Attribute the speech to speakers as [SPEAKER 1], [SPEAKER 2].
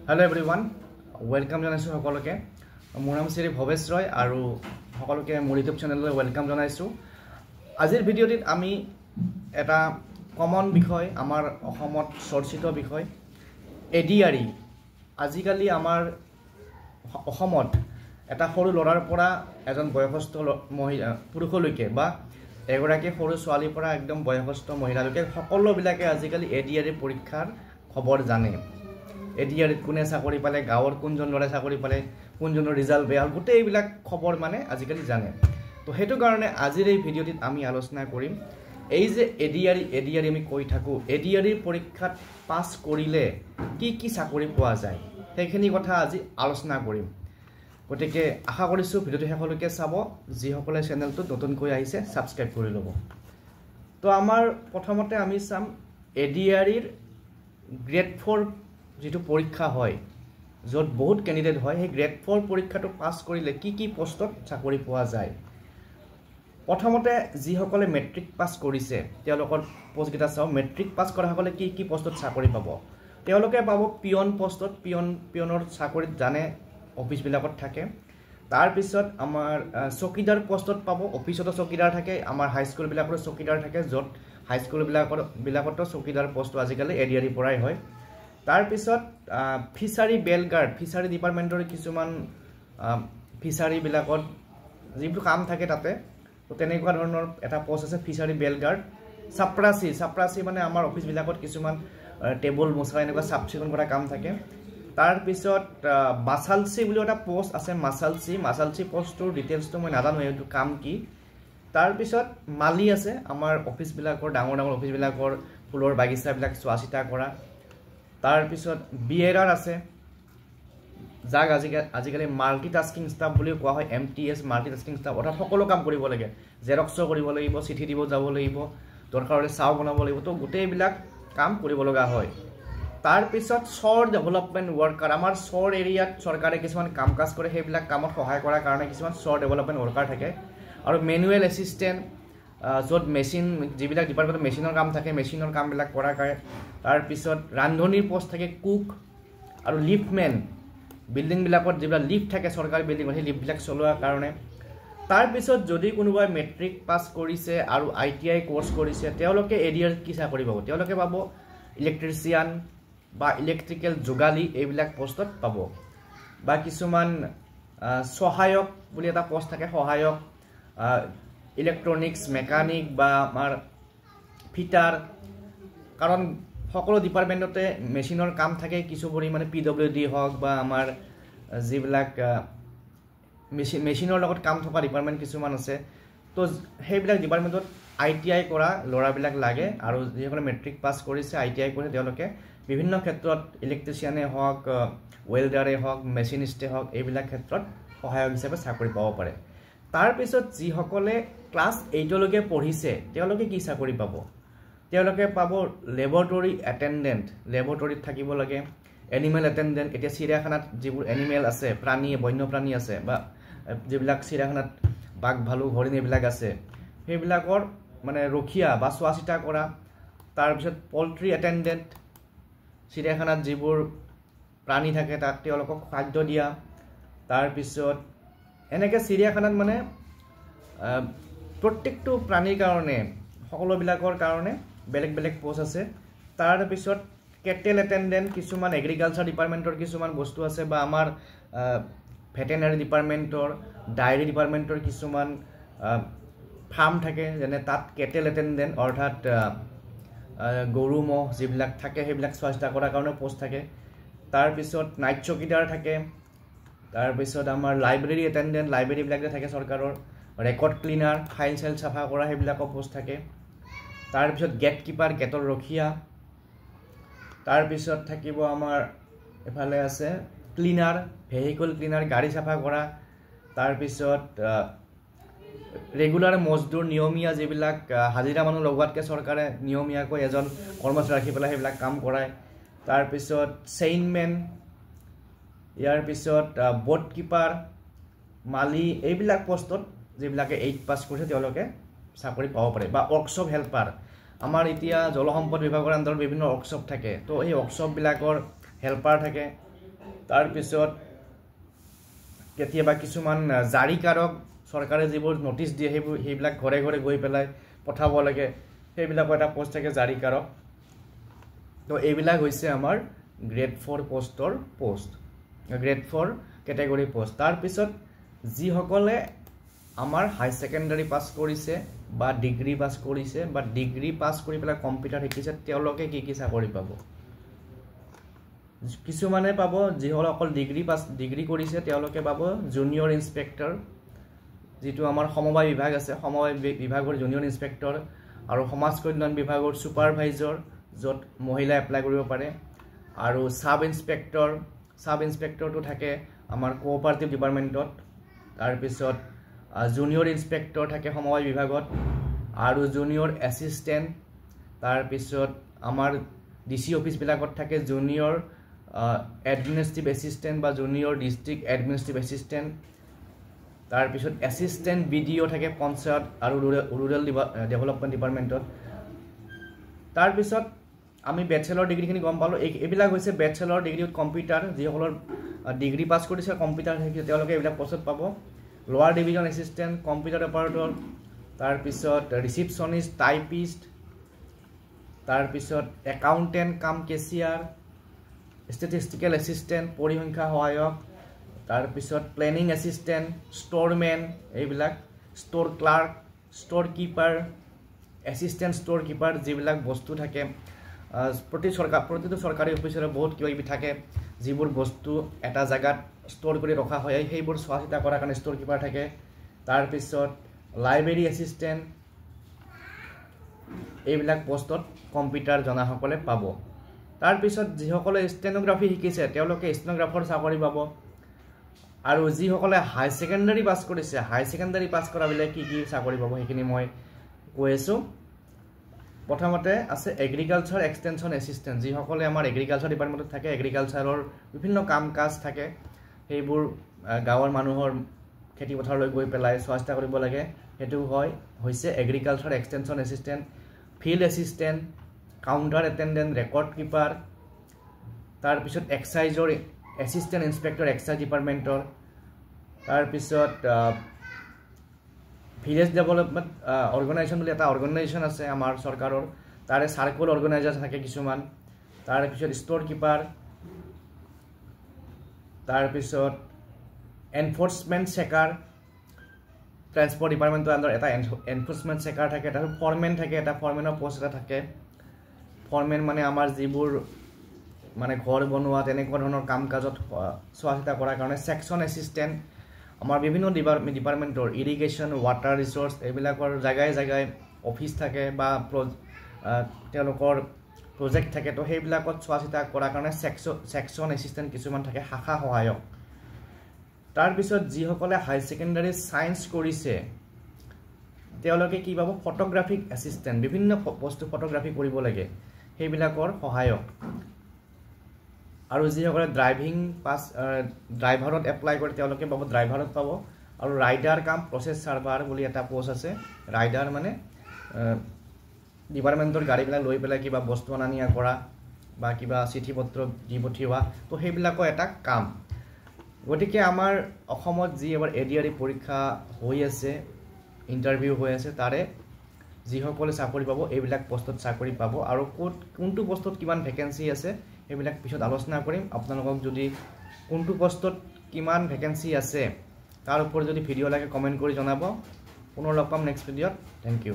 [SPEAKER 1] Hello everyone, welcome জনাইছো সকলোকে মোৰ নাম শ্ৰী ভৱেশ ৰয় আৰু সকলোকে মোৰ ইউটিউব চেনেললৈ ওয়েলকাম জনাইছো আজিৰ ভিডিঅ'টিত আমি এটা কমন বিষয় আমাৰ অসমত চৰ্চিত বিষয় এডিআৰই আজিকালি আমাৰ অসমত এটা সৰু লৰাৰ পৰা এজন বয়সস্থ মহিলা পুৰুষলৈকে বা এগৰাকী সৰু ছোৱালীৰ পৰা একদম বয়সস্থ মহিলালৈকে সকলোবিলাকে আজিকালি এডিআৰই পৰীক্ষাৰ খবৰ জানে এডিআৰইত কোনে চাকৰি পালে গাঁৱৰ কোনজন ল'ৰাই চাকৰি পালে কোনজনৰ ৰিজাল্ট বেয়া গোটেই এইবিলাক খবৰ মানে আজিকালি জানে তো সেইটো কাৰণে আজিৰ এই ভিডিঅ'টিত আমি আলোচনা কৰিম এই যে এডিআৰই আমি কৈ থাকো এডিআৰইৰ পৰীক্ষাত পাছ কৰিলে কি চাকৰি পোৱা যায় সেইখিনি কথা আজি আলোচনা কৰিম গতিকে আশা কৰিছো ভিডিঅ'টো শেষলৈকে চাব যিসকলে চেনেলটো নতুনকৈ আহিছে সাবস্ক্ৰাইব কৰি ল'ব তো আমাৰ প্ৰথমতে আমি চাম এডিআৰইৰ গ্ৰেড 4 যেটো পৰীক্ষা হয় যত বহুত ক্যান্ডিডেট হয় সেই গ্ৰেড 4 পৰীক্ষাটো পাস কৰিলে কি পোষ্টত চাকৰি পোৱা যায় প্ৰথমতে যিসকলে মেট্ৰিক পাস কৰিছে তেওঁলোকৰ পোষ্ট গিটা চাও মেট্ৰিক পাস কৰা সকলে কি পোষ্টত চাকৰি পাব তেওঁলোকে পাব পিয়ন পোষ্টত পিয়নৰ চাকৰিত জানে অফিস বিলাকত থাকে তাৰ পিছত আমাৰ চকীদাৰ পোষ্টত পাব অফিসত চকীদাৰ থাকে আমাৰ হাই স্কুল বিলাকৰ চকীদাৰ থাকে যত হাই স্কুল বিলাকত চকীদাৰ পোষ্ট আজিকালি এডিআৰই পৰাই হয় তাৰ পিছত ফিশাৰী বেলগাৰ্ড ফিশাৰী ডিপাৰ্টমেন্টৰ কিছুমান ফিশাৰী বিলাকত যিবোৰ কাম থাকে তাতে তো তেনেকুৱা ধৰণৰ এটা পোষ্ট আছে ফিশাৰী বেলগাৰ্ড সাপ্ৰাসী মানে আমাৰ অফিস বিলাকত কিছুমান টেবুল মোছা এনেকুৱা সাবচিকন কৰা কাম থাকে তাৰ পিছত মাছালসি বুলি এটা পোষ্ট আছে মাছালসি পোষ্টৰ ডিটেইলছটো মই নাজানো এইটো কাম কি তাৰ পিছত মালি আছে আমাৰ অফিস বিলাকৰ ডাঙৰ অফিস বিলাকৰ ফুলৰ বাগিচা বিলাক চোৱাচিতা কৰা তাৰ পিছত বিএআৰ আছে যাক আজিকালি মাল্টিটাস্কিং ষ্টাফ বুলি কোৱা হয় এমটিএস মাল্টিটাস্কিং ষ্টাফ অৰ্থাৎ সকলো কাম কৰিব লাগে জেৰক্স কৰিব লাগিব চিঠি দিব যাব লাগিব দৰকাৰ হ'লে চাও বনাব লাগিব তো গোটেইবিলাক কাম কৰিব লগা হয় তাৰ পিছত সৰ ডেভেলপমেন্ট ওয়াৰ্কাৰ আমাৰ সৰ এৰিয়াত চৰকাৰে কিছুমান কাম কাজ কৰে সেইবিলাক কামত সহায় কৰাৰ কাৰণে কিছুমান সৰ ডেভেলপমেন্ট ওয়াৰ্কাৰ থাকে আৰু মেনুৱেল এসিস্টেন্ট যত মেচিন যিবিলাক ডিপাৰ্টমেন্টত মেচিনৰ কাম থাকে মেচিনৰ কামবিলাক কৰা কৰে তাৰ পিছত ৰান্ধনীৰ পোষ্ট থাকে কুক আৰু লিফ্টমেন বিল্ডিং বিলাকত যিবিলাক লিফ্ট থাকে চৰকাৰী বিল্ডিং সেই লিফ্ট বিলাক চলোৱাৰ কাৰণে তাৰ পিছত যদি কোনোবাই মেট্ৰিক পাস কৰিছে আৰু আইটিআই কোৰ্স কৰিছে তেওঁলোকে এডিআৰ কি চাকৰি পাব তেওঁলোকে পাব ইলেক্ট্ৰিচিয়ান বা ইলেক্ট্ৰিকেল যোগালী এইবিলাক পোষ্টত পাব বা কিছুমান সহায়ক বুলি এটা পোষ্ট থাকে সহায়ক ইলেক্ট্ৰনিক্স মেকানিক বা আমাৰ ফিটাৰ কাৰণ সকলো ডিপাৰ্টমেন্টতে মেচিনৰ কাম থাকে কিছু পৰিমাণে পিডব্লিউডি হওক বা আমাৰ যিবিলাক মেচিনৰ লগত কাম থকা ডিপাৰ্টমেন্ট কিছুমান আছে তো সেইবিলাক ডিপাৰ্টমেন্টত আইটিআই কৰা ল'ৰাবিলাক লাগে আৰু যিসকলে মেট্ৰিক পাস কৰিছে আইটিআই কৰিছে তেওঁলোকে বিভিন্ন ক্ষেত্ৰত ইলেক্ট্ৰিচিয়ানে হওক ওয়েল্ডাৰে হওক মেচিনিষ্টে হওক এইবিলাক ক্ষেত্ৰত সহায়ক হিচাপে চাকৰি পাব পাৰে তাৰ পিছত যিসকলে ক্লাছ 8 লৈকে পঢ়িছে তেওঁলোকে কি চাকৰি পাব তেওঁলোকে পাব ল্যাবৰেটৰী অ্যাটেন্ডেন্ট ল্যাবৰেটৰীত থাকিব লাগে এনিমেল অ্যাটেন্ডেন্ট এতিয়া চিৰিয়াখানাত যিবোৰ এনিমেল আছে প্ৰাণী বন্যপ্ৰাণী আছে বা যিবিলাক চিৰিয়াখানাত বাঘ ভালুক হৰিণ এইবিলাক আছে সেইবিলাকৰ মানে ৰখিয়া বা চোৱাচিতা কৰা তাৰ পিছত পল্ট্ৰি অ্যাটেন্ডেন্ট চিৰিয়াখানাত যিবোৰ প্ৰাণী থাকে তাত তেওঁলোকক খাদ্য দিয়া তাৰ পিছত এনেকে চিৰিয়াখানাত মানে প্ৰত্যেকটো প্ৰাণীৰ কাৰণে সকলোবিলাকৰ কাৰণে বেলেগ পোষ্ট আছে তাৰ পিছত কেটেল অ্যাটেন্ডেন্ট কিছুমান এগ্ৰিকালচাৰ ডিপাৰ্টমেন্টৰ কিছুমান বস্তু আছে বা আমাৰ ভেটেনাৰি ডিপাৰ্টমেন্টৰ ডায়েৰী ডিপাৰ্টমেন্টৰ কিছুমান ফাৰ্ম থাকে যেনে তাত কেটেল অ্যাটেন্ডেন্ট অৰ্থাৎ গৰু মহ যিবিলাক থাকে সেইবিলাক চোৱাচিতা কৰাৰ কাৰণে পোষ্ট থাকে তাৰ পিছত নাইট চকীদাৰ থাকে তাৰ পিছত আমাৰ লাইব্ৰেৰী অ্যাটেন্ডেন্ট লাইব্ৰেৰী বিলাক থাকে চৰকাৰৰ ৰেকৰ্ড ক্লিনাৰ ফাইল সেল সাফা কৰা সেইবিলাকৰ পোষ্ট থাকে তাৰ পিছত গেট কিপাৰ গেটৰ ৰখিয়া তাৰ পিছত থাকিব আমাৰ এফালে আছে ক্লিনাৰ ভেহিকল ক্লিনাৰ গাড়ী সাফা কৰা তাৰ পিছত ৰেগুলাৰ মজদুৰ নিয়মীয়া যিবিলাক হাজিৰা মানুহ লগোৱাতকে চৰকাৰে নিয়মীয়াকৈ এজন কৰ্মচাৰী ৰাখি পেলাই সেইবিলাক কাম কৰায় তাৰ পিছত চেইনমেন ইয়াৰ পিছত বোট কিপাৰ মালি এইবিলাক পোষ্টত যিবিলাকে 8 পাস কৰিছে তেওঁলোকে চাকৰি পাব পাৰে বা ওয়াৰ্কশপ হেল্পাৰ আমাৰ এতিয়া জলসম্পদ বিভাগৰ আণ্ডাৰত বিভিন্ন ওয়াৰ্কশপ থাকে তো এই ওয়াৰ্কশপ বিলাকৰ হেল্পাৰ থাকে তাৰপিছত কেতিয়াবা কিছুমান জাৰিকাৰক চৰকাৰে যিবোৰ নটিচ দিয়ে সেইবিলাক ঘৰে ঘৰে গৈ পেলাই পঠাব লাগে সেইবিলাকো এটা পোষ্ট থাকে জাৰিকাৰক তো এইবিলাক হৈছে আমাৰ গ্ৰেড 4 পোষ্টৰ পোষ্ট গ্ৰেড 4 কেটেগৰী পোষ্ট তাৰপিছত যিসকলে আমাৰ হাই সেকেন্ডাৰী পাছ কৰিছে বা ডিগ্ৰী পাছ কৰিছে বা ডিগ্ৰী পাছ কৰি পেলাই কম্পিউটাৰ শিকিছে তেওঁলোকে কি চাকৰি পাব কিছুমানে পাব যিসকলে অকল ডিগ্ৰী কৰিছে তেওঁলোকে পাব জুনিয়ৰ ইন্সপেক্টৰ যেটো আমাৰ সমবায় বিভাগ আছে সমবায় বিভাগৰ জুনিয়ৰ ইন্সপেক্টৰ আৰু সমাজ কল্যাণ বিভাগৰ সুপাৰভাইজাৰ যত মহিলা এপ্লাই কৰিব পাৰে আৰু সাব ইন্সপেক্টৰটো থাকে আমাৰ কোঅপাৰেটিভ ডিপাৰ্টমেন্টত তাৰ পিছত জুনিয়ৰ ইন্সপেক্টৰ থাকে সমবায় বিভাগত আৰু জুনিয়ৰ এসিস্ট্যান্ট তাৰ পিছত আমাৰ ডিসি অফিস বিলাকত থাকে জুনিয়ৰ এডমিনিষ্ট্ৰেটিভ এসিস্ট্যান্ট বা জুনিয়ৰ ডিস্ট্ৰিক্ট এডমিনিষ্ট্ৰেটিভ এসিস্ট্যান্ট তাৰ পিছত এসিস্ট্যান্ট বিডিও থাকে পঞ্চায়ত আৰু ৰুৰাল ডেভেলপমেন্ট ডিপাৰ্টমেন্টত তাৰ পিছত আমি ব্যাচেলৰ ডিগ্ৰীখিনি গম পালো এইবিলাক হৈছে ব্যাচেলৰ ডিগ্ৰী উইথ কম্পিউটাৰ যিসকলৰ ডিগ্ৰী পাছ কৰিছে কম্পিউটাৰ শিকিছে তেওঁলোকে এইবিলাক পোষ্ট পাব লোৱাৰ ডিভিজন এসিস্ট্যান্ট কম্পিউটাৰ অপাৰেটৰ তাৰ পিছত ৰিসেপশনিষ্ট টাইপিষ্ট তাৰ পিছত একাউন্টেন্ট কাম কেচিয়াৰ ষ্টেটিষ্টিকেল এসিস্ট্যান্ট পৰিসংখ্যা সহায়ক তাৰ পিছত প্লেনিং এসিস্ট্যান্ট ষ্টৰমেন এইবিলাক store clerk store keeper assistant store keeper যিবিলাক বস্তু থাকে প্ৰতিটো চৰকাৰী অফিচৰে বহুত কিবা থাকে যিবোৰ বস্তু এটা জায়গাত ষ্টৰ কৰি ৰখা হয় সেইবোৰ চোৱাচিতা কৰাৰ কাৰণে ষ্টৰ কিপাৰ থাকে তাৰ পিছত লাইব্ৰেৰী এসিস্ট্যান্ট এইবিলাক পোষ্টত কম্পিউটাৰ জনাসকলে পাব তাৰ পিছত যিসকলে ষ্টেনোগ্ৰাফি শিকিছে তেওঁলোকে ষ্টেনোগ্ৰাফাৰ চাকৰি পাব আৰু যিসকলে হাই সেকেন্ডাৰী পাছ কৰিছে হাই সেকেন্ডাৰী পাছ কৰা বিলে কি চাকৰি পাব সেইখিনি মই কৈছো প্ৰথমতে আছে এগ্ৰিকালচাৰ এক্সটেনশন এসিস্ট্যান্ট যিসকলে আমাৰ এগ্ৰিকালচাৰ ডিপাৰ্টমেন্টত থাকে এগ্ৰিকালচাৰৰ বিভিন্ন কাম কাজ থাকে সেইবোৰ গাঁৱৰ মানুহৰ খেতি পথাৰলৈ গৈ পেলাই চোৱাচিতা কৰিব লাগে হেতু হৈছে agriculture extension assistant field assistant counter attendant record keeper তাৰ পিছত এক্সাইজৰ এসিস্ট্যান্ট ইন্সপেক্টৰ এক্সাইজ ডিপাৰ্টমেন্টৰ তাৰ পিছত ভিলেজ ডেভেলপমেন্ট অৰ্গানাইজেশ্যন বুলি এটা অৰ্গানাইজেশ্যন আছে আমাৰ চৰকাৰৰ তাৰে সাৰ্কেল অৰ্গানাইজাৰ থাকে কিছুমান তাৰ পিছত ষ্টৰ কিপাৰ তাৰ পিছত এনফোৰ্সমেন্ট চেকাৰ ট্ৰান্সপোৰ্ট ডিপাৰ্টমেন্টৰ আন্ডাৰ এটা এনফোৰ্সমেন্ট চেকাৰ থাকে তাৰ ফৰমেন থাকে এটা ফৰমেনৰ পোষ্ট এটা থাকে ফৰমেন মানে আমাৰ যিবোৰ মানে ঘৰ বনোৱা তেনেকুৱা ধৰণৰ কাম কাজত চোৱাচিতা কৰাৰ কাৰণে সেকশন এসিস্ট্যান্ট আমাৰ বিভিন্ন ডিপাৰ্টমেন্টৰ ইৰিগেশ্যন ওয়াটাৰ ৰিসোৰ্স এইবিলাকৰ জায়গায় অফিস থাকে বা তেওঁলোকৰ প্ৰজেক্ট থাকে তো সেইবিলাকত চোৱাচিতা কৰাৰ কাৰণে সেকশন এসিস্ট্যান্ট কিছুমান থাকে শাখা সহায়ক তাৰ পিছত যিসকলে হাই সেকেন্ডাৰী সায়েন্স কৰিছে তেওঁলোকে কি পাব ফটোগ্ৰাফিক এসিস্ট্যান্ট বিভিন্ন বস্তু ফটোগ্ৰাফি কৰিব লাগে সেইবিলাকৰ সহায়ক আৰু যিসকলে ড্ৰাইভাৰত এপ্লাই কৰে তেওঁলোকে পাব ড্ৰাইভাৰত পাব আৰু ৰাইডাৰ কাম প্ৰসেস সাৰ্ভাৰ বুলি এটা পোষ্ট আছে ৰাইডাৰ মানে ডিপাৰ্টমেন্টৰ গাড়ীবিলাক লৈ পেলাই কিবা বস্তু আনা নিয়া কৰা বা কিবা চিঠি পত্ৰ দি পঠিওৱা তো সেইবিলাকৰ এটা কাম গতিকে আমাৰ অসমত যি এবাৰ এডিআৰই পৰীক্ষা হৈ আছে ইন্টাৰভিউ হৈ আছে তাৰে যিসকলে চাকৰি পাব এইবিলাক পোষ্টত চাকৰি পাব আৰু কোনটো পোষ্টত কিমান ভ্যাকেন্সি আছে এইবিলাক পিছত আলোচনা কৰিম আপোনালোকক যদি কোনটো পোষ্টত কিমান ভ্যাকেন্সি আছে তাৰ ওপৰত যদি ভিডিও লাগে কমেন্ট কৰি জনাব পুনৰ লগ পাম নেক্সট ভিডিওত থ্যাংক ইউ